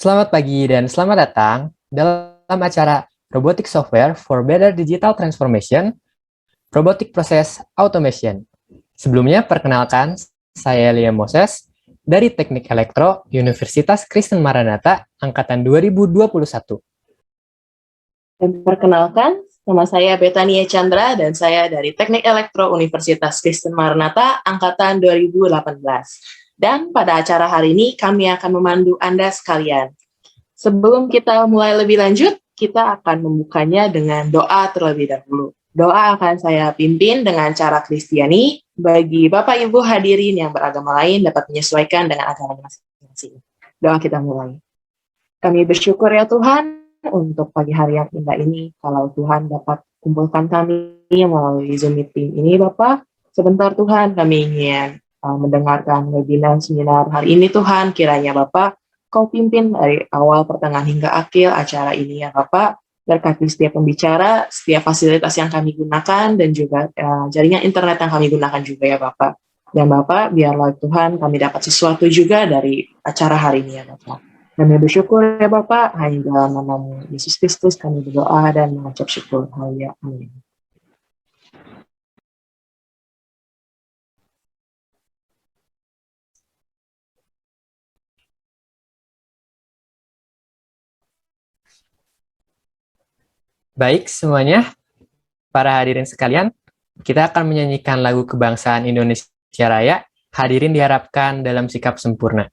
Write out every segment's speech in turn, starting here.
Selamat pagi dan selamat datang dalam acara Robotic Software for Better Digital Transformation, Robotic Process Automation. Sebelumnya, perkenalkan, saya Liam Moses dari Teknik Elektro Universitas Kristen Maranatha Angkatan 2021. Dan perkenalkan, nama saya Betania Chandra dan saya dari Teknik Elektro Universitas Kristen Maranatha Angkatan 2018. Dan pada acara hari ini kami akan memandu Anda sekalian. Sebelum kita mulai lebih lanjut, kita akan membukanya dengan doa terlebih dahulu. Doa akan saya pimpin dengan cara Kristiani, bagi Bapak Ibu hadirin yang beragama lain dapat menyesuaikan dengan agamanya masing-masing. Doa kita mulai. Kami bersyukur ya Tuhan untuk pagi hari yang indah ini, kalau Tuhan dapat kumpulkan kami melalui Zoom meeting ini Bapak. Sebentar Tuhan, kami ingin mendengarkan webinar seminar hari ini Tuhan, kiranya Bapak Kau pimpin dari awal, pertengahan, hingga akhir acara ini ya Bapak. Berkati setiap pembicara, setiap fasilitas yang kami gunakan, dan juga jaringan internet yang kami gunakan juga ya Bapak. Dan Bapak, biarlah Tuhan kami dapat sesuatu juga dari acara hari ini ya Bapak. Kami bersyukur ya Bapak, hanya dalam nama Yesus Kristus kami berdoa dan mengucap syukur. Haleluya. Amin. Baik semuanya, para hadirin sekalian, kita akan menyanyikan lagu kebangsaan Indonesia Raya. Hadirin diharapkan dalam sikap sempurna.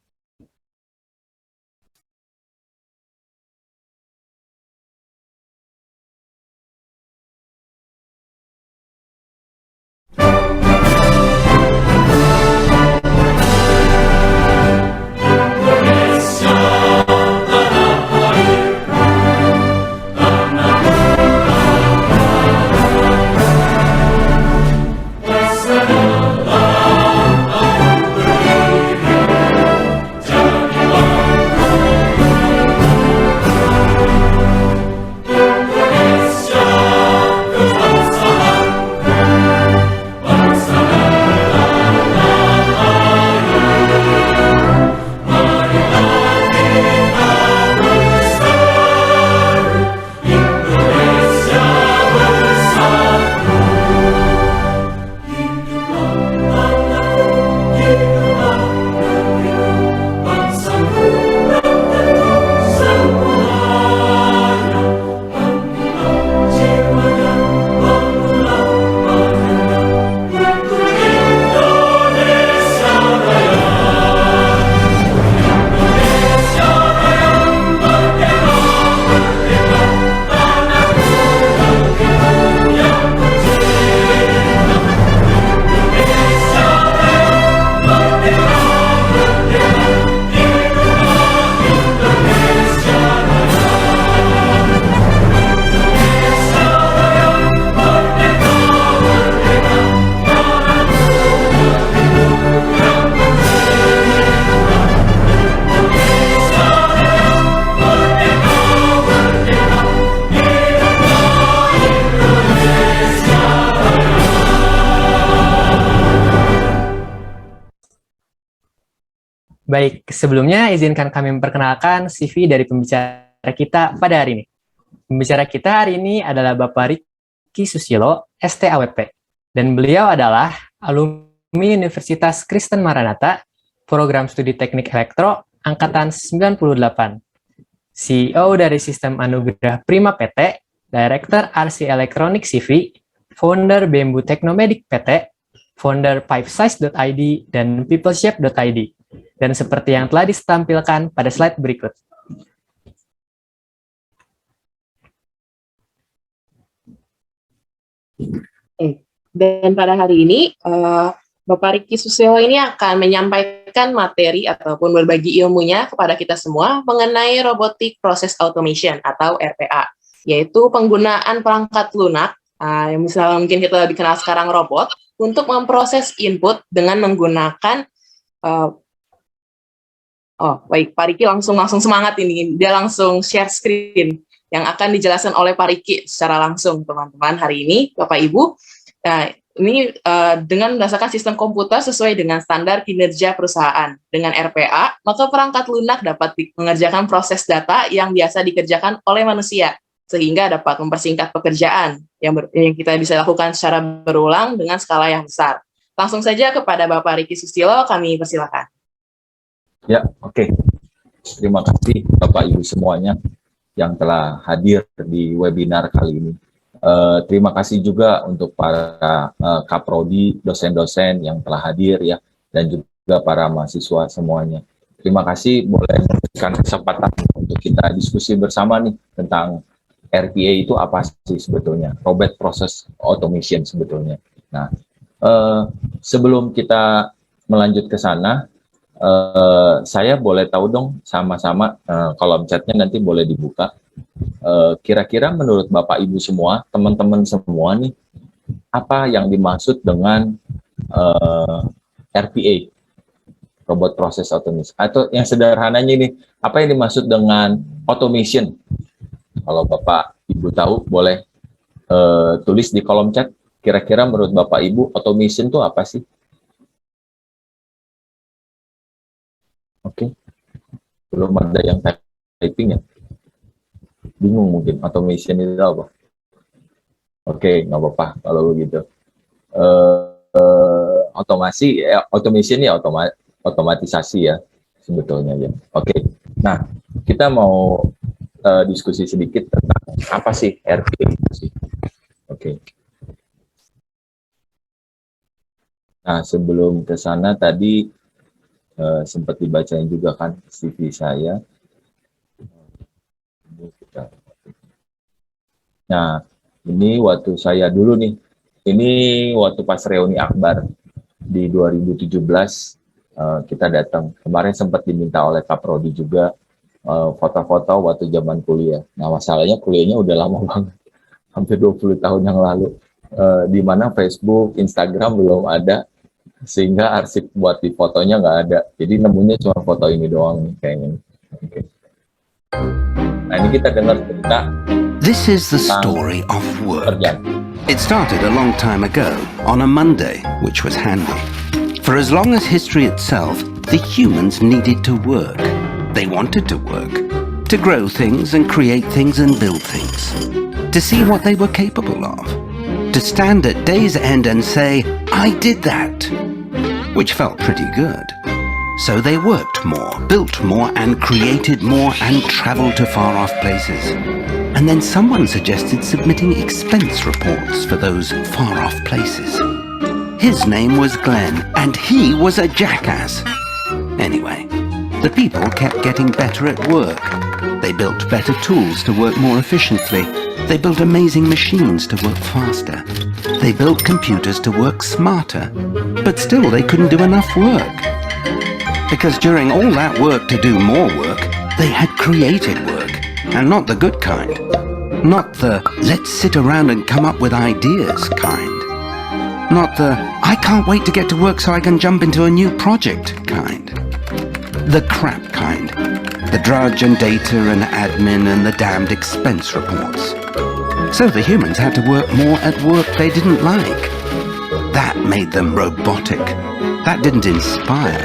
Baik, sebelumnya izinkan kami memperkenalkan CV dari pembicara kita pada hari ini. Pembicara kita hari ini adalah Bapak Ricky Susilo, STAWP, dan beliau adalah alumni Universitas Kristen Maranatha, Program Studi Teknik Elektro, Angkatan 98, CEO dari Sistem Anugerah Prima PT, Director RC Electronic CV, Founder Bembu Teknomedic PT, Founder Pipesize.id, dan Peopleshape.id. Dan seperti yang telah ditampilkan pada slide berikut. Dan pada hari ini, Bapak Ricky Susilo ini akan menyampaikan materi ataupun berbagi ilmunya kepada kita semua mengenai Robotic Process Automation atau RPA, yaitu penggunaan perangkat lunak, yang misalnya mungkin kita lebih kenal sekarang robot, untuk memproses input dengan menggunakan baik, Pak Ricky langsung semangat ini. Dia langsung share screen yang akan dijelaskan oleh Pak Ricky secara langsung, teman-teman, hari ini, Bapak Ibu. Nah, ini dengan berdasarkan sistem komputer sesuai dengan standar kinerja perusahaan. Dengan RPA, maka perangkat lunak dapat mengerjakan proses data yang biasa dikerjakan oleh manusia, sehingga dapat mempersingkat pekerjaan yang kita bisa lakukan secara berulang dengan skala yang besar. Langsung saja kepada Bapak Ricky Susilo, kami persilakan. Ya, oke. Terima kasih Bapak Ibu semuanya yang telah hadir di webinar kali ini. Terima kasih juga untuk para kaprodi, dosen-dosen yang telah hadir ya, dan juga para mahasiswa semuanya. Terima kasih boleh memberikan kesempatan untuk kita diskusi bersama nih tentang RPA itu apa sih sebetulnya, Robot Process Automation sebetulnya. Nah, sebelum kita melanjut ke sana, saya boleh tahu dong sama-sama, kolom chatnya nanti boleh dibuka. Kira-kira menurut Bapak Ibu semua, teman-teman semua nih, apa yang dimaksud dengan RPA, Robot Process Automation? Atau yang sederhananya ini, apa yang dimaksud dengan automation? Kalau Bapak Ibu tahu, boleh tulis di kolom chat. Kira-kira menurut Bapak Ibu, automation itu apa sih? Oke, belum ada yang typing ya? Bingung mungkin, automation itu apa? Oke, nggak apa-apa kalau begitu. Automation ya otomatisasi ya, sebetulnya ya. Oke, nah kita mau diskusi sedikit tentang apa sih RPA itu sih. Oke. Nah, sebelum ke sana tadi sempat dibacain juga kan CV saya. Nah, ini waktu saya dulu nih, ini waktu pas reuni akbar di 2017, kita datang. Kemarin sempat diminta oleh Kaprodi juga foto-foto waktu zaman kuliah. Nah, masalahnya kuliahnya udah lama banget, hampir 20 tahun yang lalu, di mana Facebook, Instagram belum ada, sehingga arsip buat di fotonya nggak ada. Jadi nemunya cuma foto ini doang nih kayaknya. Okay. Nah, ini kita dengar cerita. This is the story of work. It started a long time ago, on a Monday, which was handy. For as long as history itself, the humans needed to work. They wanted to work, to grow things and create things and build things, to see what they were capable of, to stand at day's end and say, I did that, which felt pretty good. So they worked more, built more, and created more, and traveled to far-off places. And then someone suggested submitting expense reports for those far-off places. His name was Glenn, and he was a jackass. Anyway, the people kept getting better at work. They built better tools to work more efficiently. They built amazing machines to work faster. They built computers to work smarter. But still, they couldn't do enough work. Because during all that work to do more work, they had created work, and not the good kind. Not the let's sit around and come up with ideas kind. Not the I can't wait to get to work so I can jump into a new project kind. The crap kind. The drudge and data and admin and the damned expense reports. So the humans had to work more at work they didn't like. That made them robotic. That didn't inspire.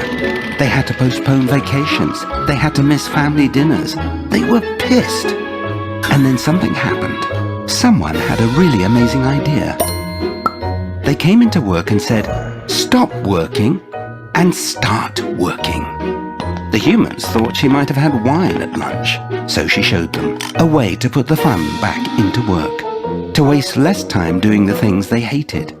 They had to postpone vacations. They had to miss family dinners. They were pissed. And then something happened. Someone had a really amazing idea. They came into work and said, stop working and start working. The humans thought she might have had wine at lunch, so she showed them a way to put the fun back into work, to waste less time doing the things they hated,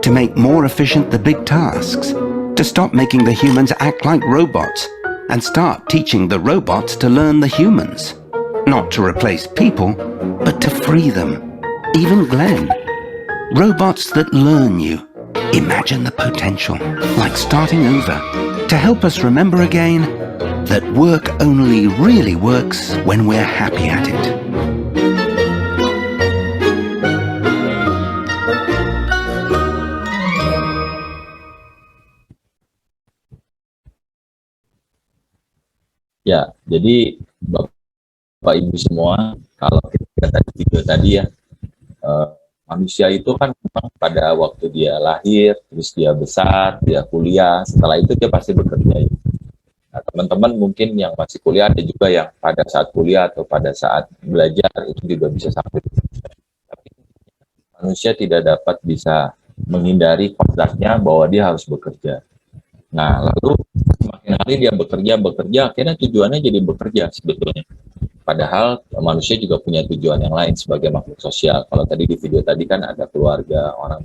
to make more efficient the big tasks, to stop making the humans act like robots and start teaching the robots to learn the humans. Not to replace people, but to free them. Even Glenn. Robots that learn you. Imagine the potential, like starting over, to help us remember again that work only really works when we're happy at it. Ya, jadi Bapak Ibu semua, kalau kita lihat tadi video tadi ya, manusia itu kan memang pada waktu dia lahir, terus dia besar, dia kuliah, setelah itu dia pasti bekerja. Ya. Nah, teman-teman mungkin yang masih kuliah, ada juga yang pada saat kuliah atau pada saat belajar itu juga bisa sampai. Tapi manusia tidak dapat bisa menghindari kodratnya bahwa dia harus bekerja. Nah, lalu semakin hari dia bekerja, akhirnya tujuannya jadi bekerja sebetulnya. Padahal manusia juga punya tujuan yang lain sebagai makhluk sosial. Kalau tadi di video tadi kan ada keluarga, orang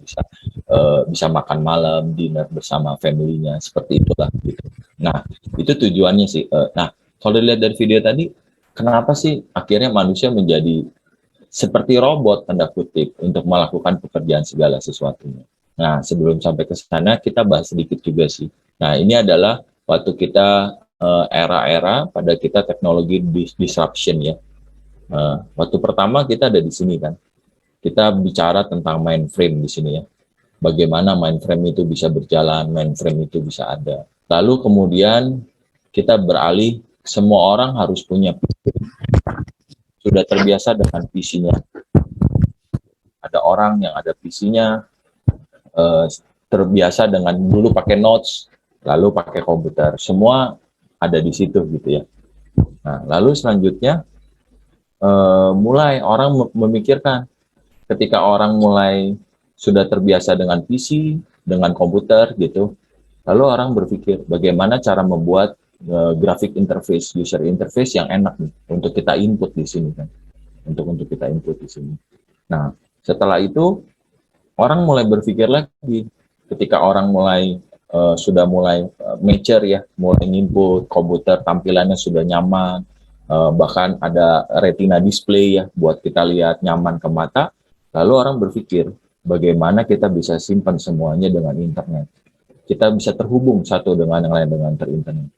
bisa makan malam, dinner bersama family-nya, seperti itulah gitu. Nah, itu tujuannya sih. Nah, kalau dilihat dari video tadi, kenapa sih akhirnya manusia menjadi seperti robot tanda kutip untuk melakukan pekerjaan segala sesuatunya. Nah, sebelum sampai ke sana kita bahas sedikit juga sih. Nah, ini adalah waktu kita era-era pada kita teknologi disruption ya. Waktu pertama kita ada di sini kan. Kita bicara tentang mainframe di sini ya. Bagaimana mainframe itu bisa berjalan, mainframe itu bisa ada. Lalu kemudian kita beralih, semua orang harus punya PC. Sudah terbiasa dengan PC-nya. Ada orang yang ada PC-nya, terbiasa dengan dulu pakai notes, lalu pakai komputer. Semua ada di situ gitu ya. Nah, lalu selanjutnya mulai orang memikirkan ketika orang mulai sudah terbiasa dengan PC, dengan komputer gitu, lalu orang berpikir bagaimana cara membuat graphic interface, user interface yang enak nih untuk kita input di sini kan, untuk kita input di sini. Nah, setelah itu orang mulai berpikir lagi ketika orang mulai sudah mulai mature ya, mulai input komputer, tampilannya sudah nyaman, bahkan ada retina display ya buat kita lihat nyaman ke mata. Lalu orang berpikir bagaimana kita bisa simpan semuanya dengan internet. Kita bisa terhubung satu dengan yang lain dengan terinternet.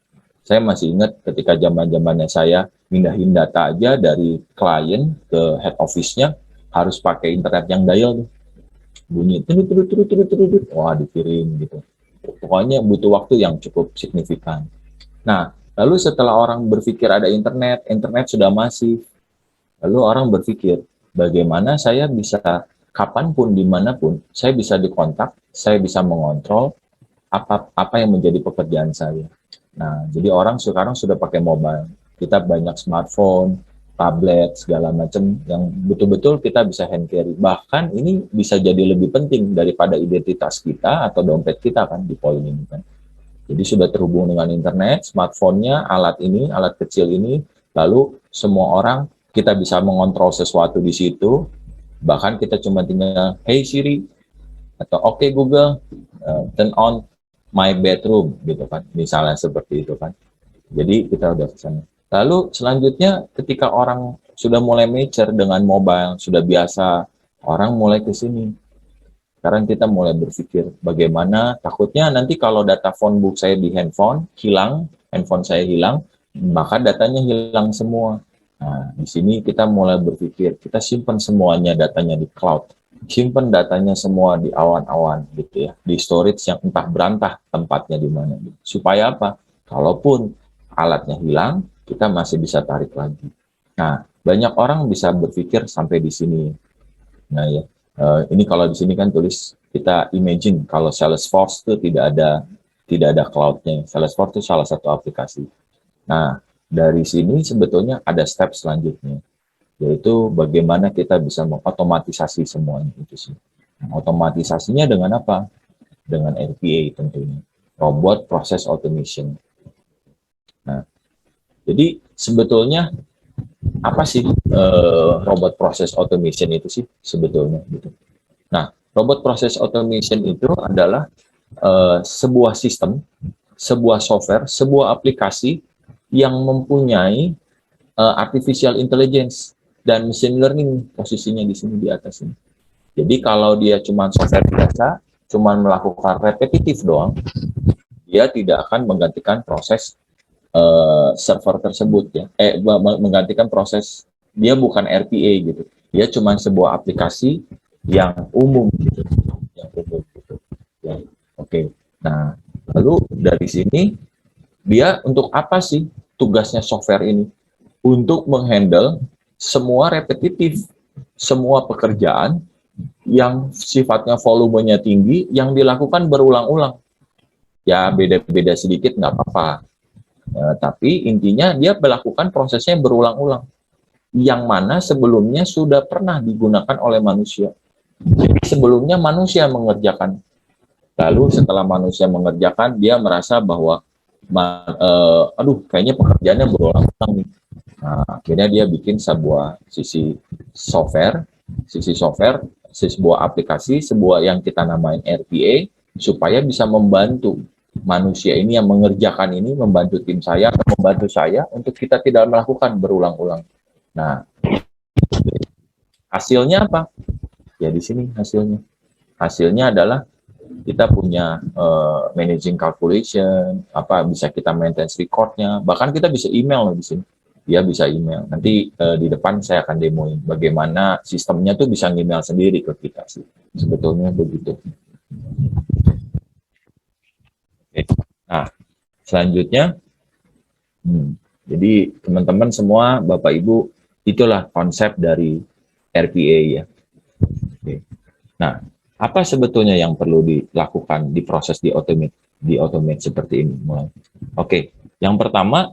Saya masih ingat ketika zaman-zamannya saya mindahin data aja dari klien ke head office-nya harus pakai internet yang dial tuh. Bunyi terus, wah dikirim gitu. Pokoknya butuh waktu yang cukup signifikan. Nah, lalu setelah orang berpikir ada internet sudah masif. Lalu orang berpikir, bagaimana saya bisa kapanpun, dimanapun, saya bisa dikontak, saya bisa mengontrol apa yang menjadi pekerjaan saya. Nah, jadi orang sekarang sudah pakai mobile. Kita banyak smartphone, tablet, segala macam yang betul-betul kita bisa hand carry. Bahkan ini bisa jadi lebih penting daripada identitas kita atau dompet kita kan di poin ini kan. Jadi sudah terhubung dengan internet, smartphone-nya, alat ini, alat kecil ini, lalu semua orang kita bisa mengontrol sesuatu di situ. Bahkan kita cuma tinggal, hey Siri, atau oke Google, turn on my bedroom, gitu kan. Misalnya seperti itu kan. Jadi kita udah ke sana. Lalu selanjutnya ketika orang sudah mulai mature dengan mobile, sudah biasa, orang mulai ke sini. Sekarang kita mulai berpikir bagaimana takutnya nanti kalau data phone book saya di handphone hilang, handphone saya hilang, maka datanya hilang semua. Nah, di sini kita mulai berpikir, kita simpan semuanya datanya di cloud. Simpan datanya semua di awan-awan gitu ya, di storage yang entah berantah tempatnya di mana. Supaya apa? Kalaupun alatnya hilang, kita masih bisa tarik lagi. Nah, banyak orang bisa berpikir sampai di sini. Nah ya, ini kalau di sini kan tulis kita imagine kalau Salesforce itu tidak ada cloud-nya. Salesforce itu salah satu aplikasi. Nah, dari sini sebetulnya ada step selanjutnya, yaitu bagaimana kita bisa mengotomatisasi semuanya itu sih. Nah, otomatisasinya dengan apa? Dengan RPA tentunya, Robot Process Automation. Nah, jadi sebetulnya apa sih robot process automation itu sih sebetulnya gitu. Nah, robot process automation itu adalah sebuah sistem, sebuah software, sebuah aplikasi yang mempunyai artificial intelligence dan machine learning posisinya di sini di atas ini. Jadi kalau dia cuma software biasa, cuma melakukan repetitif doang, dia tidak akan menggantikan proses server tersebut ya, menggantikan proses, dia bukan RPA gitu, dia cuma sebuah aplikasi yang umum gitu, yang umum gitu. Ya, oke. Nah, lalu dari sini dia untuk apa sih tugasnya software ini? Untuk menghandle semua repetitif, semua pekerjaan yang sifatnya volumenya tinggi, yang dilakukan berulang-ulang. Ya beda-beda sedikit nggak apa-apa. Tapi intinya dia melakukan prosesnya berulang-ulang. Yang mana sebelumnya sudah pernah digunakan oleh manusia. Jadi sebelumnya manusia mengerjakan. Lalu setelah manusia mengerjakan, dia merasa bahwa aduh kayaknya pekerjaannya berulang-ulang nih. Nah, akhirnya dia bikin sebuah software, sebuah aplikasi, sebuah yang kita namain RPA, supaya bisa membantu manusia ini yang mengerjakan ini, membantu tim saya, membantu saya untuk kita tidak melakukan berulang-ulang. Nah, hasilnya apa? Ya di sini hasilnya. Hasilnya adalah kita punya managing calculation, bisa kita maintenance recordnya, bahkan kita bisa email loh di sini. Dia bisa email. Nanti di depan saya akan demoin bagaimana sistemnya tuh bisa email sendiri ke kita sih. Sebetulnya begitu. Oke. Nah, selanjutnya, jadi teman-teman semua, Bapak Ibu, itulah konsep dari RPA ya. Oke. Nah, apa sebetulnya yang perlu dilakukan di proses di automate seperti ini? Oke, yang pertama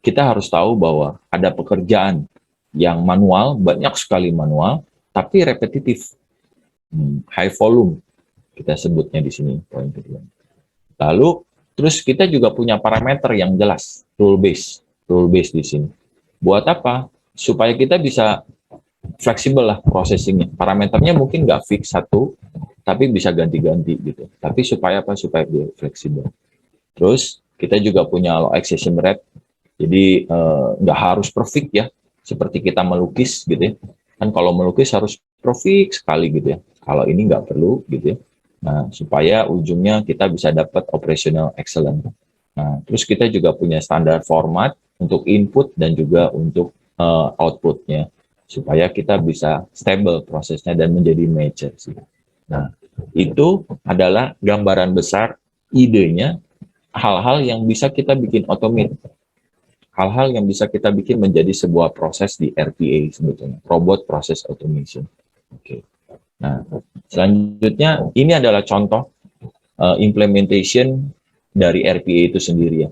kita harus tahu bahwa ada pekerjaan yang manual, banyak sekali manual, tapi repetitif, high volume, kita sebutnya di sini poin kedua. Lalu terus kita juga punya parameter yang jelas, rule based di sini. Buat apa? Supaya kita bisa fleksibel lah processingnya. Parameternya mungkin nggak fix satu, tapi bisa ganti-ganti gitu. Tapi supaya apa? Supaya dia fleksibel. Terus kita juga punya low accession rate. Jadi nggak harus perfect ya, seperti kita melukis gitu ya. Kan kalau melukis harus perfect sekali gitu ya. Kalau ini nggak perlu gitu ya. Nah, supaya ujungnya kita bisa dapat operational excellence. Nah, terus kita juga punya standar format untuk input dan juga untuk outputnya, supaya kita bisa stable prosesnya dan menjadi mature sih. Nah, itu adalah gambaran besar idenya, hal-hal yang bisa kita bikin automate. Hal-hal yang bisa kita bikin menjadi sebuah proses di RPA sebetulnya, robot process automation. Oke. Nah, selanjutnya ini adalah contoh implementation dari RPA itu sendiri ya.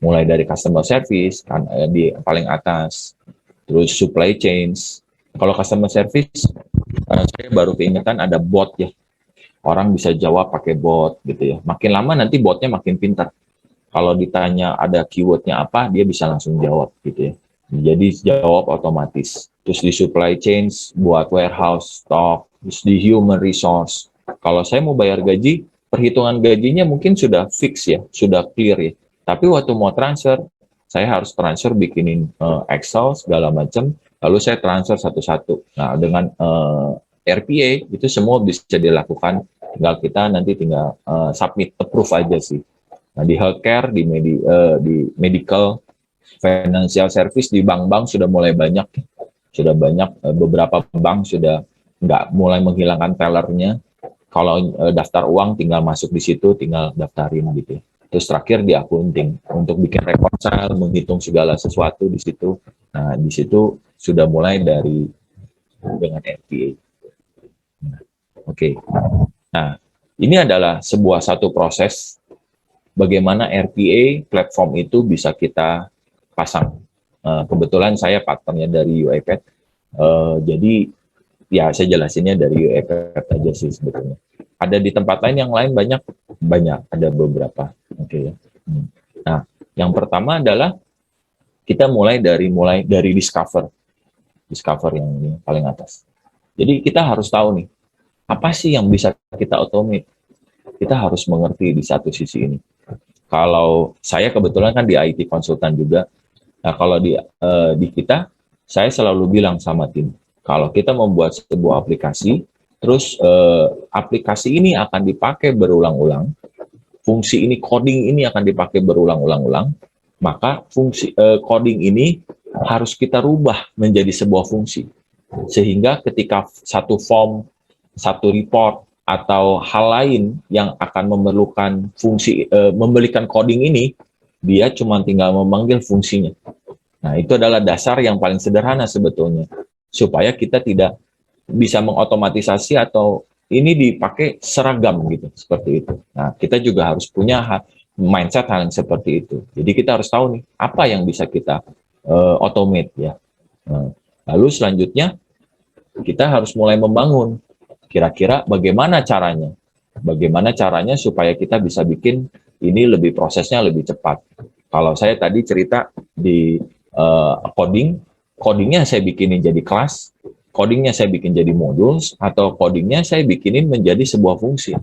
Mulai dari customer service kan di paling atas, terus supply chains. Kalau customer service saya baru keingetan ada bot ya. Orang bisa jawab pakai bot gitu ya. Makin lama nanti botnya makin pintar. Kalau ditanya ada keywordnya apa, dia bisa langsung jawab gitu ya. Jadi jawab otomatis. Terus di supply chains buat warehouse, stock, terus di human resource. Kalau saya mau bayar gaji, perhitungan gajinya mungkin sudah fix ya, sudah clear ya. Tapi waktu mau transfer, saya harus transfer bikinin Excel segala macam, lalu saya transfer satu-satu. Nah, dengan RPA itu semua bisa dilakukan, tinggal kita nanti tinggal submit, approve aja sih. Nah, di healthcare, di medical, financial service, di bank-bank sudah mulai banyak. Sudah banyak, beberapa bank sudah nggak mulai menghilangkan tellernya. Kalau daftar uang tinggal masuk di situ, tinggal daftarin gitu. Terus terakhir di accounting, untuk bikin reconcile, menghitung segala sesuatu di situ. Nah, di situ sudah mulai dengan RPA. Oke. Nah, ini adalah satu proses bagaimana RPA platform itu bisa kita pasang. Kebetulan saya partnernya dari UiPath. Jadi ya saya jelasinnya dari UiPath aja sih sebetulnya. Ada di tempat lain yang lain banyak, ada beberapa. Oke ya. Nah, yang pertama adalah kita mulai dari discover yang ini paling atas. Jadi kita harus tahu nih, apa sih yang bisa kita automate? Kita harus mengerti di satu sisi ini. Kalau saya kebetulan kan di IT konsultan juga. Nah, kalau di kita, saya selalu bilang sama tim, kalau kita membuat sebuah aplikasi, terus aplikasi ini akan dipakai berulang-ulang, fungsi ini, coding ini akan dipakai berulang-ulang, maka fungsi coding ini harus kita rubah menjadi sebuah fungsi. Sehingga ketika satu form, satu report, atau hal lain yang akan memerlukan fungsi, memberikan coding ini, dia cuma tinggal memanggil fungsinya. Nah, itu adalah dasar yang paling sederhana sebetulnya. Supaya kita tidak bisa mengotomatisasi atau ini dipakai seragam gitu, seperti itu. Nah, kita juga harus punya mindset hal yang seperti itu. Jadi kita harus tahu nih, apa yang bisa kita automate ya. Nah, lalu selanjutnya, kita harus mulai membangun. Kira-kira bagaimana caranya? Bagaimana caranya supaya kita bisa bikin ini lebih prosesnya lebih cepat. Kalau saya tadi cerita di codingnya saya bikinin jadi kelas, codingnya saya bikin jadi modul, atau codingnya saya bikinin menjadi sebuah fungsi.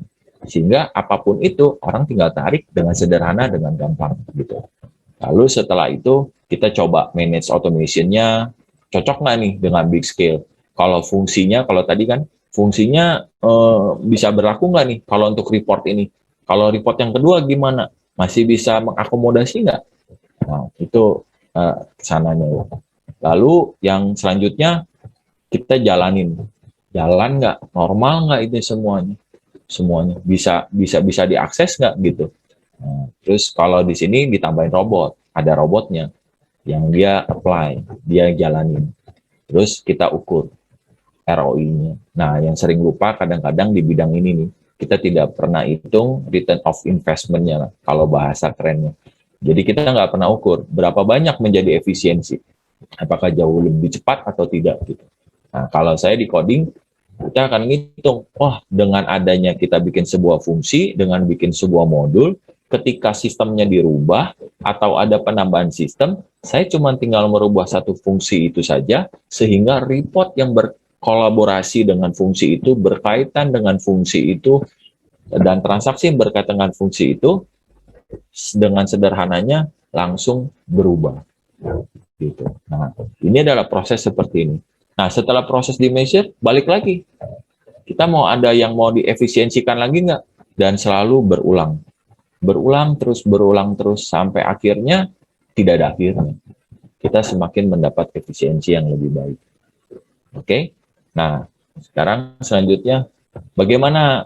Sehingga apapun itu, orang tinggal tarik dengan sederhana, dengan gampang. Gitu. Lalu setelah itu, kita coba manage automation-nya, cocok nggak nih dengan big scale? Kalau fungsinya, kalau tadi kan, fungsinya bisa berlaku nggak nih kalau untuk report ini? Kalau report yang kedua gimana? Masih bisa mengakomodasi nggak? Nah, itu kesananya. Lalu yang selanjutnya, kita jalanin. Jalan nggak? Normal nggak itu semuanya? Semuanya bisa diakses nggak gitu? Nah, terus kalau di sini ditambahin robot, ada robotnya yang dia apply, dia jalanin. Terus kita ukur ROI-nya. Nah, yang sering lupa kadang-kadang di bidang ini nih, kita tidak pernah hitung return of investment-nya kalau bahasa kerennya. Jadi kita nggak pernah ukur berapa banyak menjadi efisiensi. Apakah jauh lebih cepat atau tidak gitu. Nah, kalau saya di coding, kita akan ngitung, dengan adanya kita bikin sebuah fungsi, dengan bikin sebuah modul, ketika sistemnya dirubah atau ada penambahan sistem, saya cuma tinggal merubah satu fungsi itu saja, sehingga report yang berkolaborasi dengan fungsi itu, berkaitan dengan fungsi itu, dan transaksi yang berkaitan dengan fungsi itu, dengan sederhananya langsung berubah. Gitu. Nah, ini adalah proses seperti ini. Nah, setelah proses di measure, balik lagi. Kita mau ada yang mau diefisiensikan lagi nggak? Dan selalu berulang. Berulang terus, sampai akhirnya tidak ada akhirnya. Kita semakin mendapat efisiensi yang lebih baik. Oke? Nah, sekarang selanjutnya, bagaimana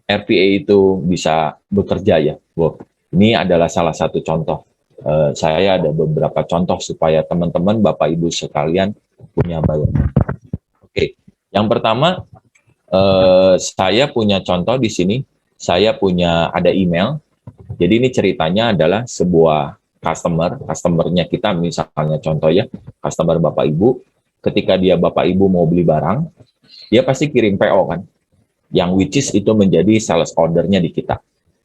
RPA itu bisa bekerja ya? Ini adalah salah satu contoh. Saya ada beberapa contoh supaya teman-teman, Bapak Ibu sekalian punya bayangan. Oke, yang pertama saya punya contoh di sini. Saya punya ada email. Jadi ini ceritanya adalah sebuah customernya kita, misalnya contoh ya, customer Bapak Ibu. Ketika dia Bapak Ibu mau beli barang, dia pasti kirim PO kan, yang which is itu menjadi sales ordernya di kita.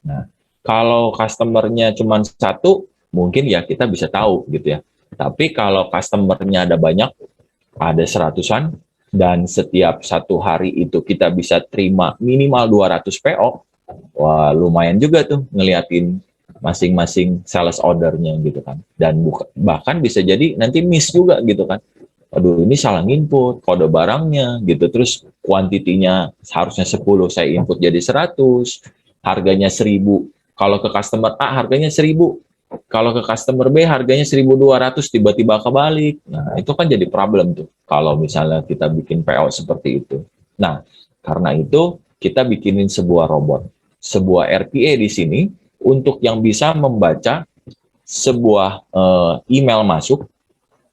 Nah, kalau customernya cuma satu, mungkin ya kita bisa tahu gitu ya. Tapi kalau customernya ada banyak, ada seratusan, dan setiap satu hari itu kita bisa terima minimal 200 PO, wah lumayan juga tuh ngeliatin masing-masing sales ordernya gitu kan. Dan bahkan bisa jadi nanti miss juga gitu kan. Aduh ini salah input, kode barangnya gitu, terus kuantitinya seharusnya 10, saya input jadi 100, harganya 1000, kalau ke customer A harganya 1000, kalau ke customer B harganya 1200, tiba-tiba kebalik. Nah, itu kan jadi problem tuh kalau misalnya kita bikin PO seperti itu. Nah, karena itu kita bikinin sebuah robot, sebuah RPA di sini untuk yang bisa membaca sebuah email masuk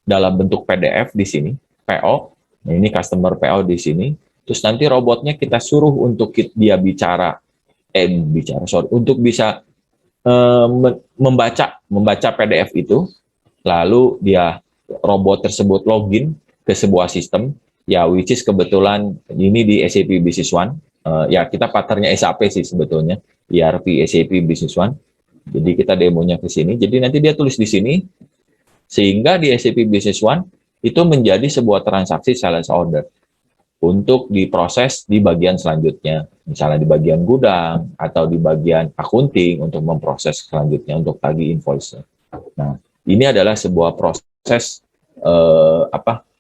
dalam bentuk PDF di sini, PO. Nah, ini customer PO di sini. Terus nanti robotnya kita suruh untuk dia untuk bisa membaca PDF itu, lalu robot tersebut login ke sebuah sistem, ya which is kebetulan ini di SAP Business One, ya kita partnernya SAP sih sebetulnya, ERP SAP Business One. Jadi kita demonya ke sini, jadi nanti dia tulis di sini, sehingga di SAP Business One itu menjadi sebuah transaksi sales order untuk diproses di bagian selanjutnya, misalnya di bagian gudang atau di bagian accounting untuk memproses selanjutnya untuk tagih invoice. Nah, ini adalah sebuah proses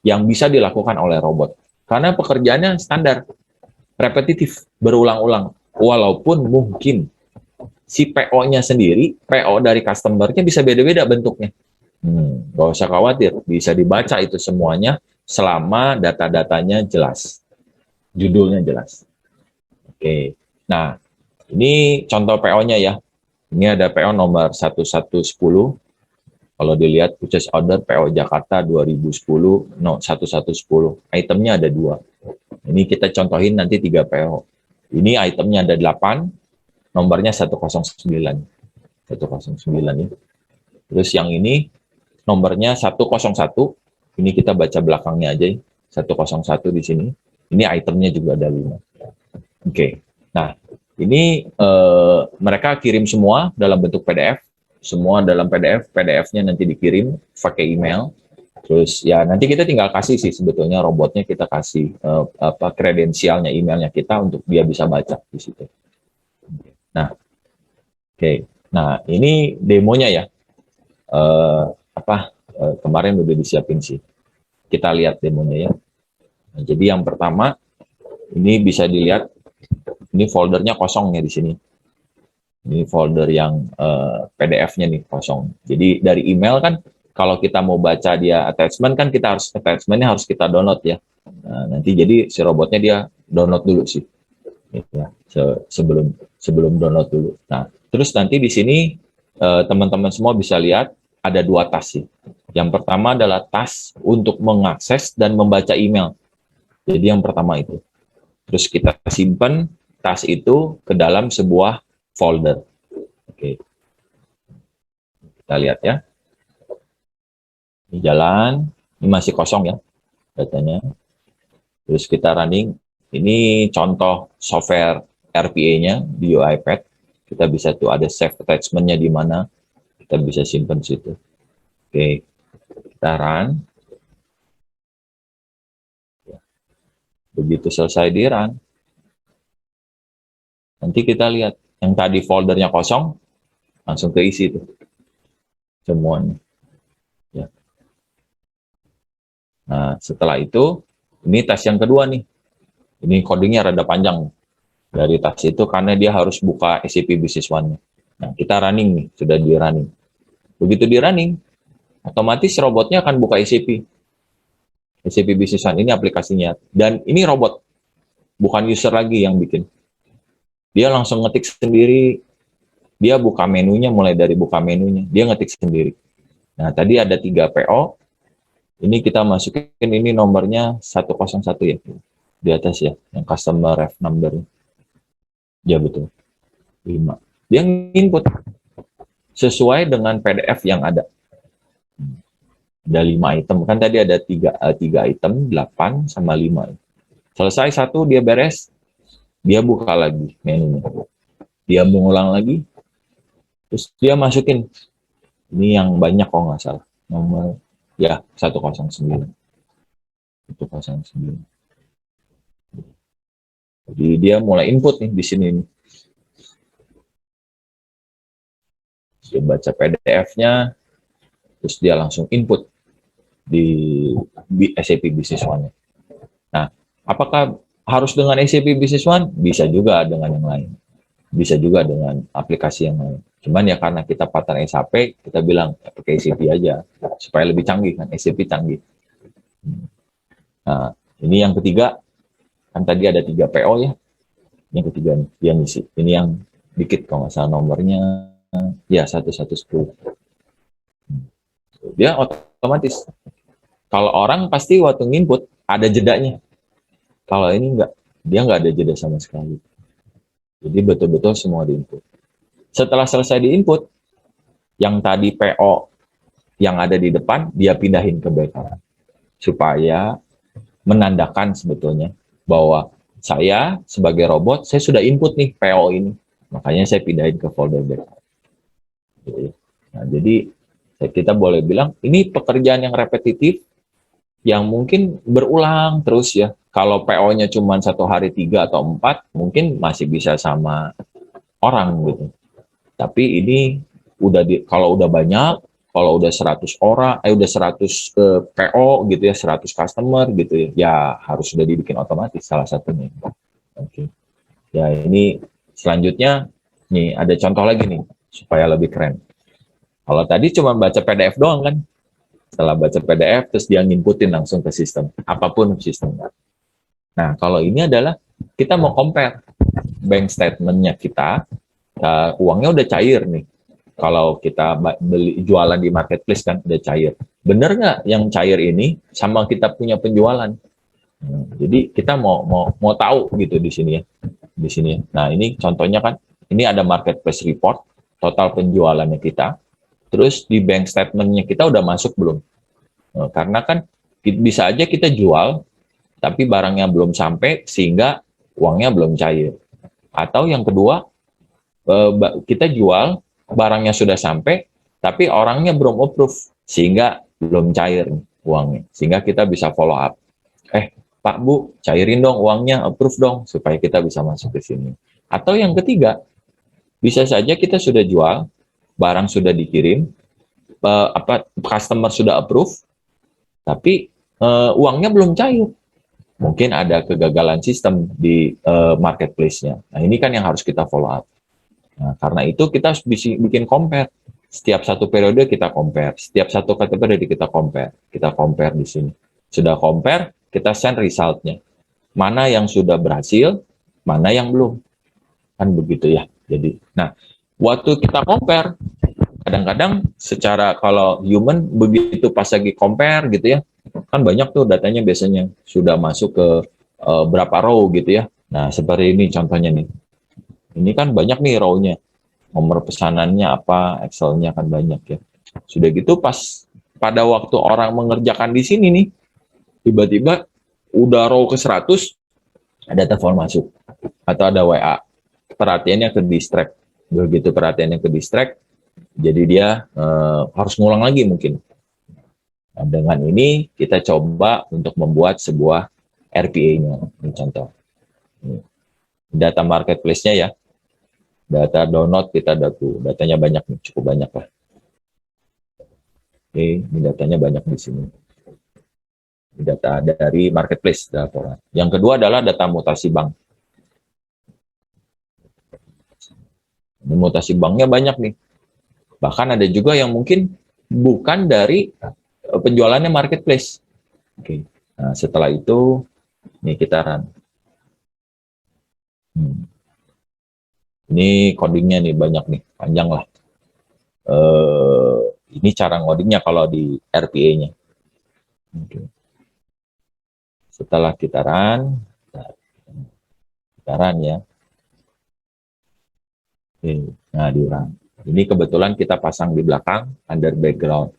yang bisa dilakukan oleh robot karena pekerjaannya standar, repetitif, berulang-ulang, walaupun mungkin si PO-nya sendiri, PO dari customer-nya bisa beda-beda bentuknya. Nggak usah khawatir, bisa dibaca itu semuanya selama data-datanya jelas, judulnya jelas. Oke, nah ini contoh PO-nya ya. Ini ada PO nomor 1110. Kalau dilihat purchase order PO Jakarta 2010, 1110. Itemnya ada 2. Ini kita contohin nanti 3 PO. Ini itemnya ada 8, nomornya 109. 109 ya. Terus yang ini nomornya 101. Ini kita baca belakangnya aja ya. 101 di sini. Ini itemnya juga ada 5. Oke. Nah, ini mereka kirim semua dalam bentuk PDF. Semua dalam PDF. PDF-nya nanti dikirim pakai email. Terus ya nanti kita tinggal kasih sih sebetulnya robotnya, kita kasih kredensialnya, emailnya kita untuk dia bisa baca di situ. Nah, oke. Nah, ini demonya ya. Kemarin udah disiapin sih. Kita lihat demonya ya. Nah, jadi yang pertama ini bisa dilihat, ini foldernya kosong ya di sini. Ini folder yang PDF-nya nih kosong. Jadi dari email kan, kalau kita mau baca dia attachment kan kita harus attachment-nya harus kita download ya. Nah, nanti jadi si robotnya dia download dulu sih. Ya, sebelum download dulu. Nah, terus nanti di sini teman-teman semua bisa lihat ada 2 tas sih. Yang pertama adalah tas untuk mengakses dan membaca email. Jadi yang pertama itu. Terus kita simpan tas itu ke dalam sebuah folder. Oke. Kita lihat ya. Ini jalan, ini masih kosong ya datanya. Terus kita running, ini contoh software RPA-nya di UiPath. Kita bisa tuh ada save attachment-nya di mana, kita bisa simpan situ. Oke, kita run. Begitu selesai di run, nanti kita lihat yang tadi foldernya kosong, langsung keisi tuh semuanya. Ya. Nah, setelah itu, ini tes yang kedua nih. Ini codingnya rada panjang dari tes itu karena dia harus buka SAP Business One-nya. Nah, kita running nih, sudah di running. Begitu di running, otomatis robotnya akan buka SAP. SAP Business One ini aplikasinya. Dan ini robot, bukan user lagi yang bikin. Dia langsung ngetik sendiri, dia buka menunya, mulai dari buka menunya, dia ngetik sendiri. Nah, tadi ada 3 PO, ini kita masukin, ini nomornya 101 ya, di atas ya, yang customer ref number. Ya betul, 5. Dia input sesuai dengan PDF yang ada. Ada 5 item, kan tadi ada 3 item, 8 sama 5. Selesai 1, dia beres, dia buka lagi menunya. Dia mengulang lagi, terus dia masukin. Ini yang banyak kok nggak salah. Nomor ya 109. 109. Jadi dia mulai input nih di sini. Dia baca PDF-nya, terus dia langsung input di SAP Business One. Nah, apakah harus dengan SAP Business One? Bisa juga dengan yang lain. Bisa juga dengan aplikasi yang lain. Cuman ya karena kita partner SAP, kita bilang ya, pakai SAP aja supaya lebih canggih kan, SAP canggih. Nah, ini yang ketiga, kan tadi ada 3 PO ya. Yang ketiga nih, dia ngisi. Ini yang dikit kalau nggak salah nomornya ya 1110. Dia otomatis. Kalau orang pasti waktu nginput ada jedanya. Kalau ini enggak, dia nggak ada jeda sama sekali. Jadi betul-betul semua diinput. Setelah selesai diinput, yang tadi PO yang ada di depan, dia pindahin ke backup. Supaya menandakan sebetulnya bahwa saya sebagai robot, saya sudah input nih PO ini. Makanya saya pindahin ke folder backup. Nah, jadi kita boleh bilang, ini pekerjaan yang repetitif, yang mungkin berulang terus ya. Kalau PO-nya cuma 1 hari 3 atau 4, mungkin masih bisa sama orang gitu. Tapi ini kalau udah banyak, kalau udah 100 orang, udah 100 PO gitu ya, 100 customer gitu ya, ya harus sudah dibikin otomatis salah satunya. Oke. Ya ini selanjutnya, nih ada contoh lagi nih, supaya lebih keren. Kalau tadi cuma baca PDF doang kan, setelah baca PDF, terus dia nginputin langsung ke sistem, apapun sistemnya. Nah, kalau ini adalah kita mau compare bank statement-nya kita, uangnya udah cair nih. Kalau kita beli jualan di marketplace kan udah cair. Bener nggak yang cair ini sama kita punya penjualan? Jadi kita mau tahu gitu di sini ya. di sini. Nah, ini contohnya kan, ini ada marketplace report, total penjualannya kita. Terus di bank statement-nya kita udah masuk belum? Karena kan bisa aja kita jual, tapi barangnya belum sampai sehingga uangnya belum cair. Atau yang kedua, kita jual, barangnya sudah sampai, tapi orangnya belum approve sehingga belum cair uangnya. Sehingga kita bisa follow up. Pak Bu, cairin dong uangnya, approve dong supaya kita bisa masuk ke sini. Atau yang ketiga, bisa saja kita sudah jual, barang sudah dikirim, customer sudah approve, tapi uangnya belum cair. Mungkin ada kegagalan sistem di marketplace-nya. Nah, ini kan yang harus kita follow up. Nah, karena itu kita harus bikin compare. Setiap satu periode kita compare. Setiap satu periode kita compare. Kita compare di sini. Sudah compare, kita send result-nya. Mana yang sudah berhasil, mana yang belum. Kan begitu ya. Jadi, nah, waktu kita compare, kadang-kadang secara kalau human begitu pas lagi compare gitu ya, kan banyak tuh datanya biasanya sudah masuk ke berapa row gitu ya. Nah, seperti ini contohnya nih. Ini kan banyak nih row-nya. Nomor pesanannya apa, Excel-nya kan banyak ya. Sudah gitu pas pada waktu orang mengerjakan di sini nih, tiba-tiba udah row ke 100, ada telepon masuk. Atau ada WA. Perhatiannya ke distract. Begitu perhatiannya ke distract, jadi dia harus ngulang lagi mungkin. Nah, dengan ini kita coba untuk membuat sebuah RPA-nya. Ini contoh. Data marketplace-nya ya. Data download kita datanya banyak, cukup banyak lah. Oke, ini datanya banyak di sini. Data dari marketplace. Data. Yang kedua adalah data mutasi bank. Ini mutasi banknya banyak nih. Bahkan ada juga yang mungkin bukan dari penjualannya marketplace. Oke. Nah, setelah itu ini kita run. Ini codingnya nih banyak nih, panjang lah. Ini cara ngodingnya kalau di RPA-nya. Oke. Setelah kita run ya. Oke. Nah, di run. Ini kebetulan kita pasang di belakang under background.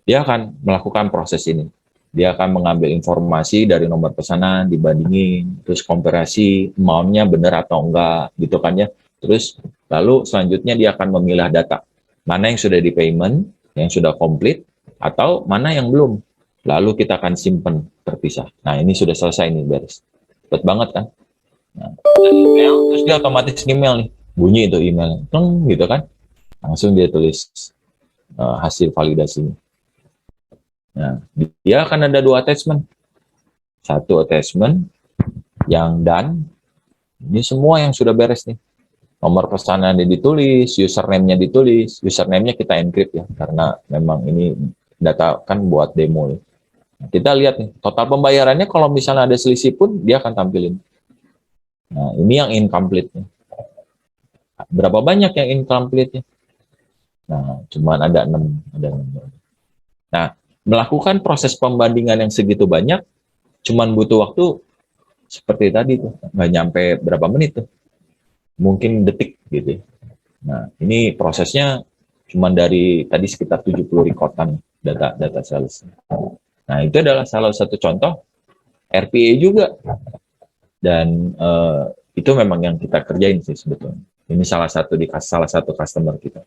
Dia akan melakukan proses ini. Dia akan mengambil informasi dari nomor pesanan, dibandingin, terus komparasi, amount-nya benar atau enggak, gitu kan ya. Terus lalu selanjutnya dia akan memilah data. Mana yang sudah di payment, yang sudah komplit, atau mana yang belum. Lalu kita akan simpan terpisah. Nah, ini sudah selesai nih, beres. Cepet banget kan? Nah, terus dia otomatis email nih. Bunyi itu email. Gitu kan? Langsung dia tulis hasil validasinya. Nah, dia akan ada 2 attachment. Satu attachment yang done. Ini semua yang sudah beres nih. Nomor pesanannya ditulis, username-nya ditulis. Username-nya kita encrypt ya, karena memang ini data kan buat demo ya. Kita lihat nih, total pembayarannya kalau misalnya ada selisih pun dia akan tampilin. Nah, ini yang incomplete-nya. Berapa banyak yang incomplete-nya? Nah, cuman ada 6. Nah, melakukan proses pembandingan yang segitu banyak, cuman butuh waktu seperti tadi tuh, nggak nyampe berapa menit tuh, mungkin detik gitu. Nah, ini prosesnya cuman dari tadi sekitar 70 recordan data sales. Nah, itu adalah salah satu contoh RPA juga, dan itu memang yang kita kerjain sih sebetulnya. Ini salah satu customer kita.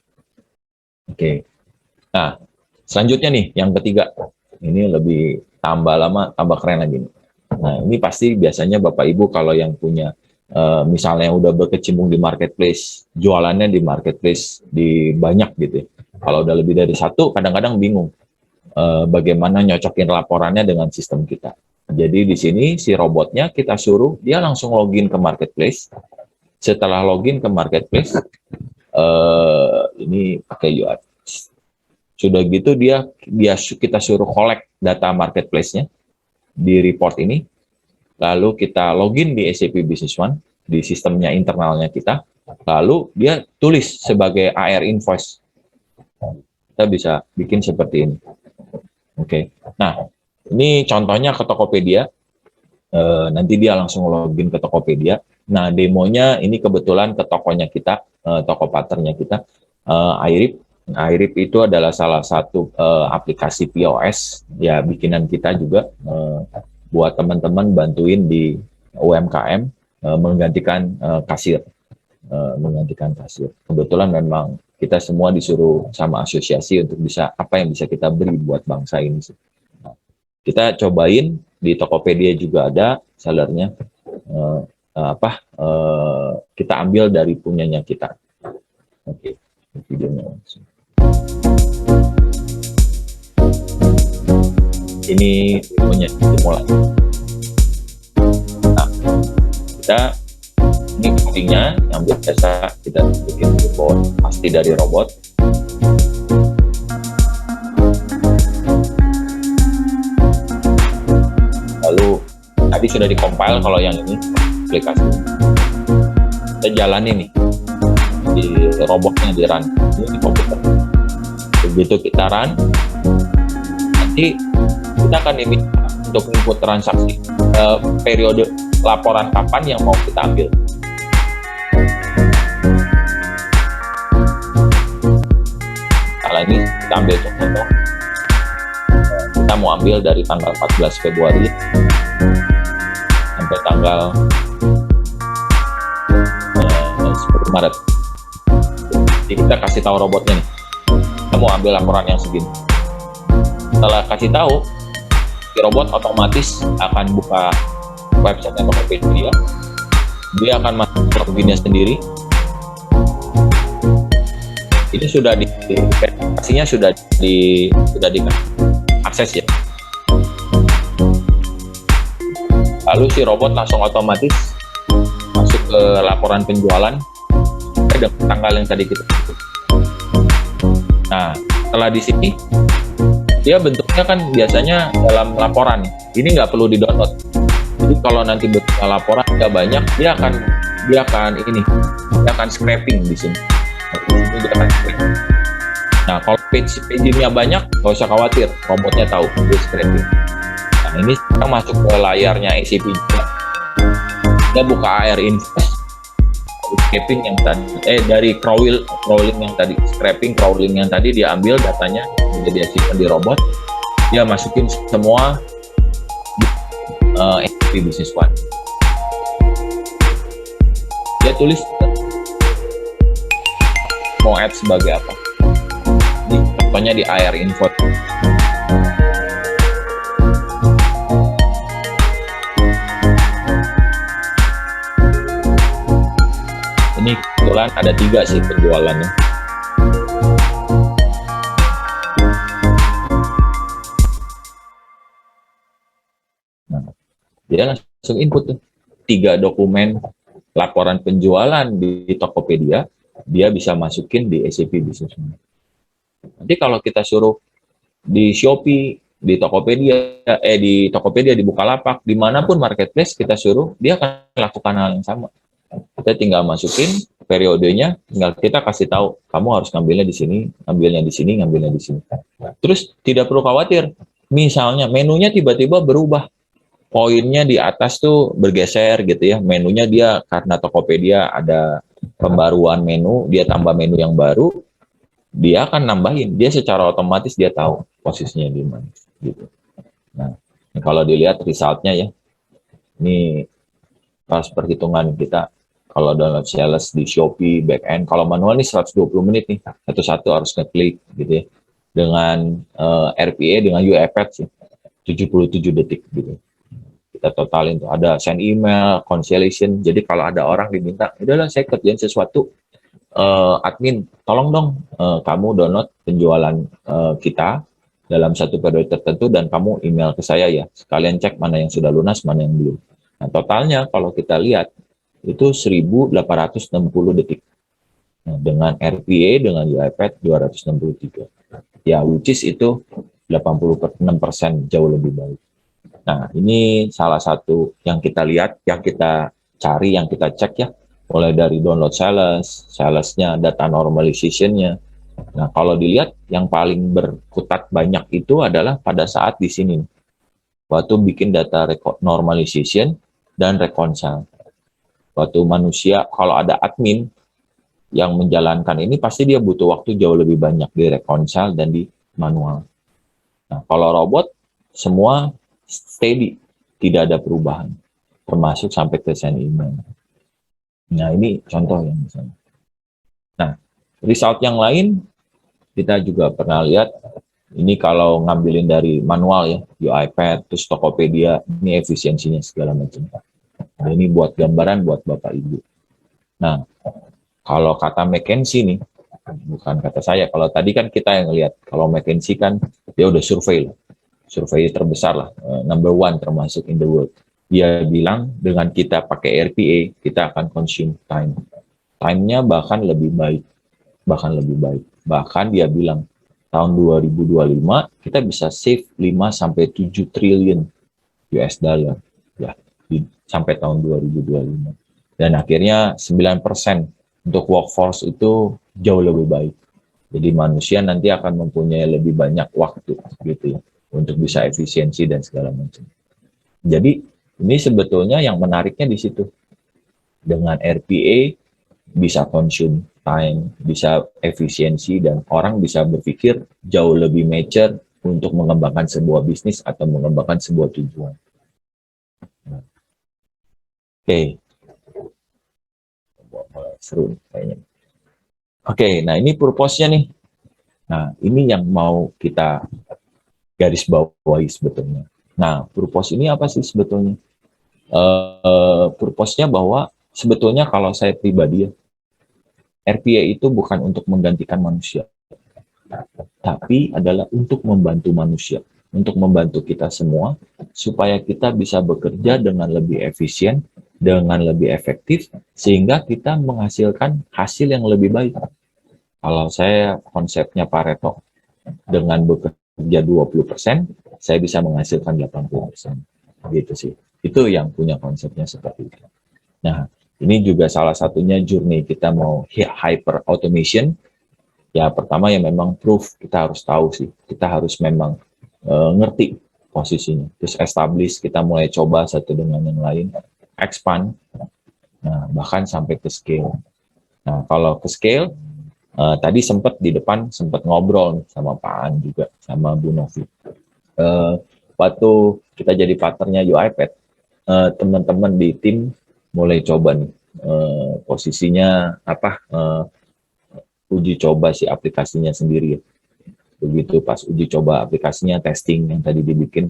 Oke. Nah, selanjutnya nih, yang ketiga. Ini lebih tambah lama, tambah keren lagi. Nah, ini pasti biasanya Bapak Ibu kalau yang punya, misalnya yang udah berkecimpung di marketplace, jualannya di marketplace, di banyak gitu. Kalau udah lebih dari satu, kadang-kadang bingung. Bagaimana nyocokin laporannya dengan sistem kita. Jadi di sini si robotnya kita suruh, dia langsung login ke marketplace. Setelah login ke marketplace, ini pakai UI. Sudah gitu kita suruh collect data marketplace-nya di report ini. Lalu kita login di SAP Business One, di sistemnya internalnya kita. Lalu dia tulis sebagai AR invoice. Kita bisa bikin seperti ini. Oke. Nah, ini contohnya ke Tokopedia. Nanti dia langsung login ke Tokopedia. Nah, demonya ini kebetulan ke tokonya kita, toko partnernya kita, iRip. iRip itu adalah salah satu aplikasi POS, ya bikinan kita juga, buat teman-teman bantuin di UMKM, menggantikan kasir. Menggantikan kasir. Kebetulan memang kita semua disuruh sama asosiasi untuk bisa apa yang bisa kita beri buat bangsa ini. Nah, kita cobain di Tokopedia juga ada sellernya. Kita ambil dari punyanya kita. Oke, videonya langsung. Ini punya dimulai. Nah, kita ini codingnya yang biasa kita bikin robot, pasti dari robot. Lalu tadi sudah di-compile kalau yang ini aplikasi. Kita jalani nih di robotnya, di run di komputer. Begitu kita run, nanti kita akan diminta untuk input transaksi, periode laporan kapan yang mau kita ambil. Kalau ini kita ambil contoh, kita mau ambil dari tanggal 14 Februari sampai tanggal 10 Maret. Jadi kita kasih tahu robotnya nih, kita mau ambil laporan yang segini. Setelah kasih tahu, si robot otomatis akan buka website Tokopedia. Dia akan masuk ke loginnya sendiri. Ini sudah di verifikasinya sudah di akses ya. Lalu si robot langsung otomatis masuk ke laporan penjualan dengan tanggal yang tadi kita tutup. Nah, setelah di sini dia bentuknya kan biasanya dalam laporan. Ini nggak perlu di-download. Jadi kalau nanti bentuknya laporan nggak banyak, dia akan scraping di sini. Dia akan scraping. Nah, kalau page-nya banyak, nggak usah khawatir, robotnya tahu dia scraping. Nah, ini sekarang masuk ke layarnya SAP juga. Dia buka AR Invest, scraping yang tadi, dari crawling yang tadi, crawling yang tadi dia ambil datanya, jadi dia simpan di robot, dia masukin semua SAP Business One. Dia tulis mau add sebagai apa. Ini contohnya di AR Info. Ini kebetulan ada 3 sih penjualannya. Nah, dia langsung input tuh 3 dokumen laporan penjualan di Tokopedia, dia bisa masukin di SAP Business One. Nanti kalau kita suruh di Shopee, di Tokopedia, di Bukalapak, dimanapun marketplace kita suruh, dia akan lakukan hal yang sama. Kita tinggal masukin periodenya, tinggal kita kasih tahu, kamu harus ngambilnya di sini, ngambilnya di sini, ngambilnya di sini. Terus tidak perlu khawatir, misalnya menunya tiba-tiba berubah, poinnya di atas tuh bergeser gitu ya, menunya dia karena Tokopedia ada pembaruan menu, dia tambah menu yang baru, dia akan nambahin, dia secara otomatis dia tahu posisinya di mana gitu. Nah, kalau dilihat resultnya ya, ini pas perhitungan kita, kalau download sales di Shopee backend, kalau manual nih 120 menit nih, satu-satu harus ngeklik gitu ya, dengan RPA dengan UiPath sih 77 detik gitu. Kita totalin tuh, ada send email, cancellation. Jadi kalau ada orang diminta, udahlah saya kerjain sesuatu, admin tolong dong kamu download penjualan kita dalam satu periode tertentu dan kamu email ke saya ya, sekalian cek mana yang sudah lunas, mana yang belum. Nah, totalnya kalau kita lihat itu 1860 detik. Nah, dengan RPA dengan UiPath 263. Ya, which is itu 86% jauh lebih baik. Nah, ini salah satu yang kita lihat, yang kita cari, yang kita cek ya, mulai dari download salesnya, data normalization-nya. Nah, kalau dilihat yang paling berkutat banyak itu adalah pada saat di sini, waktu bikin data normalization dan reconcile. Waktu manusia, kalau ada admin yang menjalankan ini, pasti dia butuh waktu jauh lebih banyak di reconcile dan di manual. Nah, kalau robot, semua steady, tidak ada perubahan, termasuk sampai ke send email. Nah, ini contoh yang misalnya. Nah, result yang lain, kita juga pernah lihat, ini kalau ngambilin dari manual ya, UiPath, terus Tokopedia, ini efisiensinya segala macam. Nah, ini buat gambaran buat Bapak Ibu. Nah, kalau kata McKinsey nih, bukan kata saya, kalau tadi kan kita yang lihat, kalau McKinsey kan dia udah survei lah, survei terbesar lah, number one termasuk in the world. Dia bilang dengan kita pakai RPA, kita akan consume time. Time-nya bahkan lebih baik. Bahkan dia bilang, tahun 2025, kita bisa save 5-7 triliun US dollar. Ya, sampai tahun 2025. Dan akhirnya 9% untuk workforce itu jauh lebih baik. Jadi manusia nanti akan mempunyai lebih banyak waktu gitu ya, untuk bisa efisiensi dan segala macam. Jadi ini sebetulnya yang menariknya di situ. Dengan RPA bisa consume time, bisa efisiensi, dan orang bisa berpikir jauh lebih mature untuk mengembangkan sebuah bisnis atau mengembangkan sebuah tujuan. Oke. Seru kayaknya. Oke, nah ini purpose-nya nih. Nah, ini yang mau kita garis bawahi sebetulnya. Nah, purpose ini apa sih sebetulnya? Purpose-nya bahwa sebetulnya kalau saya pribadi ya, RPA itu bukan untuk menggantikan manusia, tapi adalah untuk membantu manusia, untuk membantu kita semua, supaya kita bisa bekerja dengan lebih efisien, dengan lebih efektif, sehingga kita menghasilkan hasil yang lebih baik. Kalau saya konsepnya Pareto, dengan bekerja 20%, saya bisa menghasilkan 80%. Gitu sih. Itu yang punya konsepnya seperti itu. Nah, ini juga salah satunya journey kita mau hyper automation. Ya, pertama ya memang proof, kita harus tahu sih. Kita harus memang ngerti posisinya. Terus establish, kita mulai coba satu dengan yang lain. Expand, nah bahkan sampai ke scale. Nah, kalau ke scale, tadi sempat di depan sempat ngobrol sama Pak An juga, sama Bu Novi. Waktu kita jadi partnernya UiPath, teman-teman di tim mulai coba nih, posisinya apa, uji coba si aplikasinya sendiri. Begitu pas uji coba aplikasinya, testing yang tadi dibikin,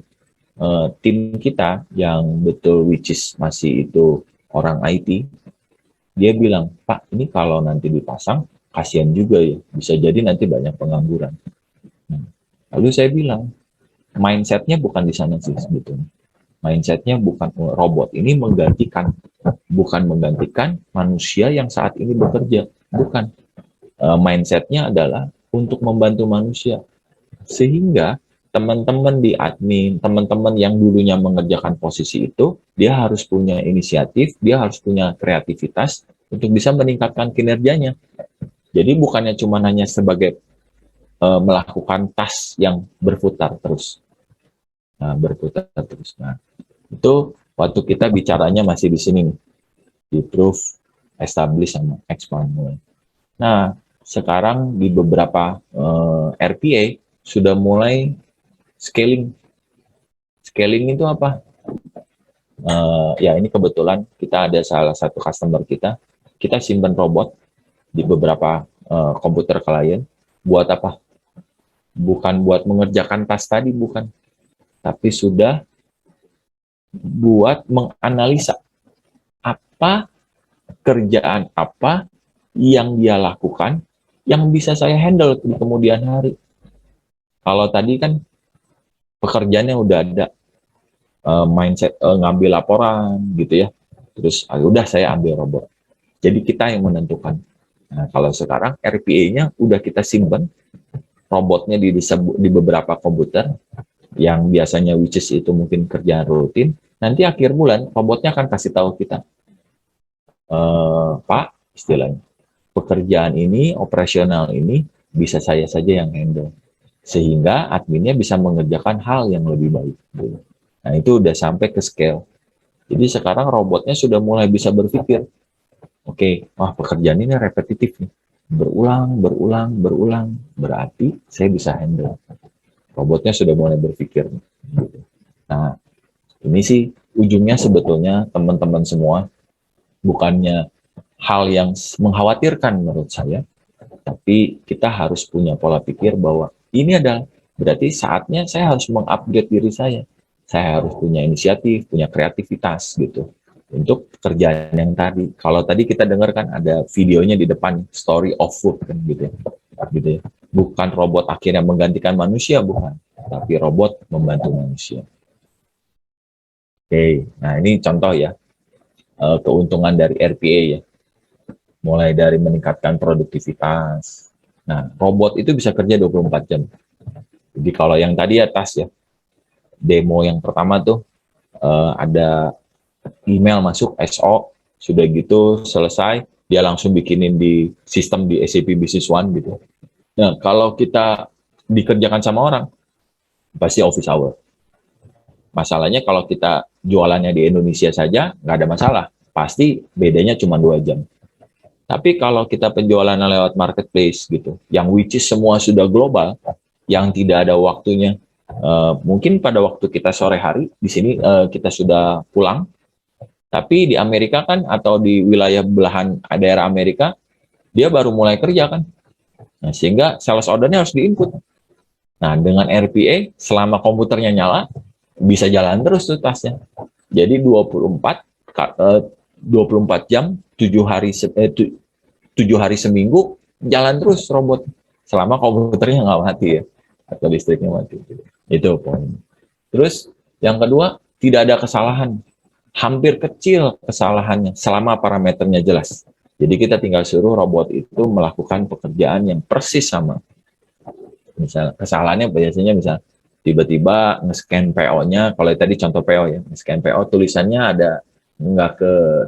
tim kita yang betul which is masih itu orang IT, dia bilang, Pak, ini kalau nanti dipasang, kasihan juga ya, bisa jadi nanti banyak pengangguran. Lalu saya bilang, mindset-nya bukan di sana sih sebetulnya. Mindset-nya bukan robot ini menggantikan, bukan menggantikan manusia yang saat ini bekerja, bukan. Mindset-nya adalah untuk membantu manusia. Sehingga teman-teman di admin, teman-teman yang dulunya mengerjakan posisi itu, dia harus punya inisiatif, dia harus punya kreativitas untuk bisa meningkatkan kinerjanya. Jadi bukannya cuma hanya sebagai melakukan task yang berputar terus. Nah, berputar terus. Nah, itu waktu kita bicaranya masih di sini nih, di proof, establish, sama expand. Nah, sekarang di beberapa RPA sudah mulai scaling. Scaling itu apa? Ya ini kebetulan kita ada salah satu customer kita simpan robot di beberapa komputer klien. Buat apa? Bukan buat mengerjakan tas tadi, bukan. Tapi sudah buat menganalisa apa kerjaan apa yang dia lakukan yang bisa saya handle di kemudian hari. Kalau tadi kan pekerjaannya udah ada, mindset ngambil laporan gitu ya, terus udah saya ambil robot. Jadi kita yang menentukan. Nah, kalau sekarang RPA-nya udah kita simpan, robotnya di beberapa komputer yang biasanya which is itu mungkin kerjaan rutin. Nanti akhir bulan robotnya akan kasih tahu kita, Pak, istilahnya pekerjaan ini, operasional ini bisa saya saja yang handle. Sehingga adminnya bisa mengerjakan hal yang lebih baik. Nah, itu udah sampai ke scale. Jadi sekarang robotnya sudah mulai bisa berpikir, oke, wah pekerjaan ini repetitif nih. Berulang, berarti saya bisa handle. Robotnya sudah mulai berpikir. Gitu. Nah, ini sih ujungnya sebetulnya teman-teman semua, bukannya hal yang mengkhawatirkan menurut saya, tapi kita harus punya pola pikir bahwa ini adalah berarti saatnya saya harus mengupgrade diri saya. Saya harus punya inisiatif, punya kreativitas gitu. Untuk pekerjaan yang tadi. Kalau tadi kita dengar kan ada videonya di depan, story of work kan gitu ya. Bukan robot akhirnya menggantikan manusia, bukan. Tapi robot membantu manusia. Oke, nah ini contoh ya. Keuntungan dari RPA ya. Mulai dari meningkatkan produktivitas. Nah, robot itu bisa kerja 24 jam. Jadi kalau yang tadi atas ya, demo yang pertama tuh ada email masuk SO, sudah gitu selesai, dia langsung bikinin di sistem di SAP Business One gitu. Nah, kalau kita dikerjakan sama orang, pasti office hour. Masalahnya kalau kita jualannya di Indonesia saja, nggak ada masalah. Pasti bedanya cuma 2 jam. Tapi kalau kita penjualannya lewat marketplace gitu, yang which is semua sudah global, yang tidak ada waktunya, mungkin pada waktu kita sore hari, di sini kita sudah pulang, tapi di Amerika kan, atau di wilayah belahan daerah Amerika, dia baru mulai kerja kan. Nah, sehingga sales ordernya harus diinput. Nah, dengan RPA, selama komputernya nyala, bisa jalan terus tuh tasnya. Jadi 24 jam, 7 hari seminggu, jalan terus robot. Selama komputernya nggak mati ya, atau listriknya mati. Itu poin. Terus, yang kedua, tidak ada kesalahan. Hampir kecil kesalahannya selama parameternya jelas. Jadi kita tinggal suruh robot itu melakukan pekerjaan yang persis sama. Misal kesalahannya biasanya misal tiba-tiba nge-scan PO-nya, kalau tadi contoh PO ya, nge-scan PO tulisannya ada nggak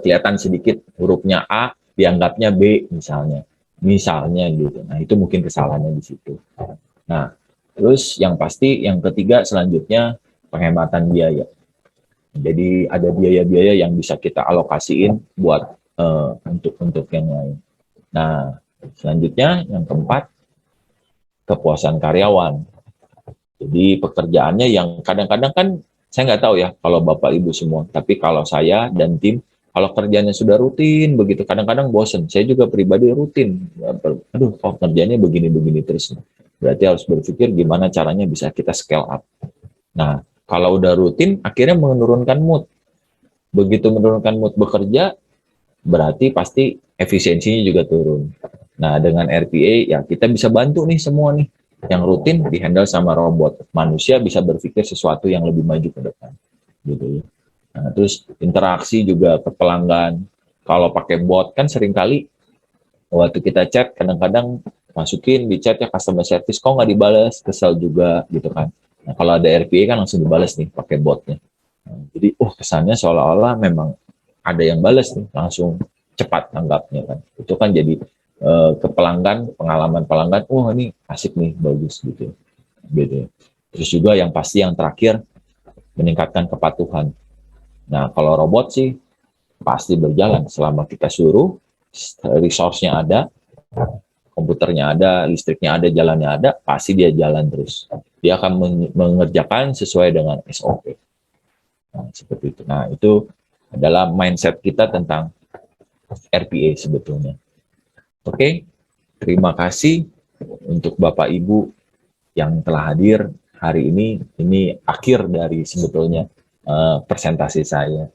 kelihatan sedikit hurufnya A, dianggapnya B misalnya gitu. Nah, itu mungkin kesalahannya di situ. Nah, terus yang pasti yang ketiga selanjutnya penghematan biaya. Jadi ada biaya-biaya yang bisa kita alokasiin buat untuk yang lain. Nah, selanjutnya yang keempat, kepuasan karyawan. Jadi pekerjaannya yang kadang-kadang kan saya nggak tahu ya kalau Bapak Ibu semua, tapi kalau saya dan tim, kalau kerjanya sudah rutin begitu, kadang-kadang bosen. Saya juga pribadi rutin. Aduh, kok kerjanya begini-begini terus. Berarti harus berpikir gimana caranya bisa kita scale up. Nah, kalau udah rutin, akhirnya menurunkan mood. Begitu menurunkan mood bekerja, berarti pasti efisiensinya juga turun. Nah, dengan RPA, ya kita bisa bantu nih semua nih. Yang rutin dihandle sama robot. Manusia bisa berpikir sesuatu yang lebih maju ke depan. Gitu ya. Nah, terus interaksi juga ke pelanggan. Kalau pakai bot, kan seringkali waktu kita chat, kadang-kadang masukin di chat ya customer service, kok nggak dibalas, kesel juga gitu kan. Nah, kalau ada RPA kan langsung dibalas nih pakai botnya. Nah, jadi, kesannya seolah-olah memang ada yang balas nih, langsung cepat tanggapnya kan. Itu kan jadi ke pelanggan, pengalaman pelanggan, ini asik nih, bagus gitu. Gitu. Terus juga yang pasti yang terakhir, meningkatkan kepatuhan. Nah, kalau robot sih pasti berjalan selama kita suruh, resource-nya ada, komputernya ada, listriknya ada, jalannya ada, pasti dia jalan terus. Dia akan mengerjakan sesuai dengan SOP. Nah, seperti itu. Nah, itu adalah mindset kita tentang RPA sebetulnya. Oke, terima kasih untuk Bapak Ibu yang telah hadir hari ini. Ini akhir dari sebetulnya presentasi saya.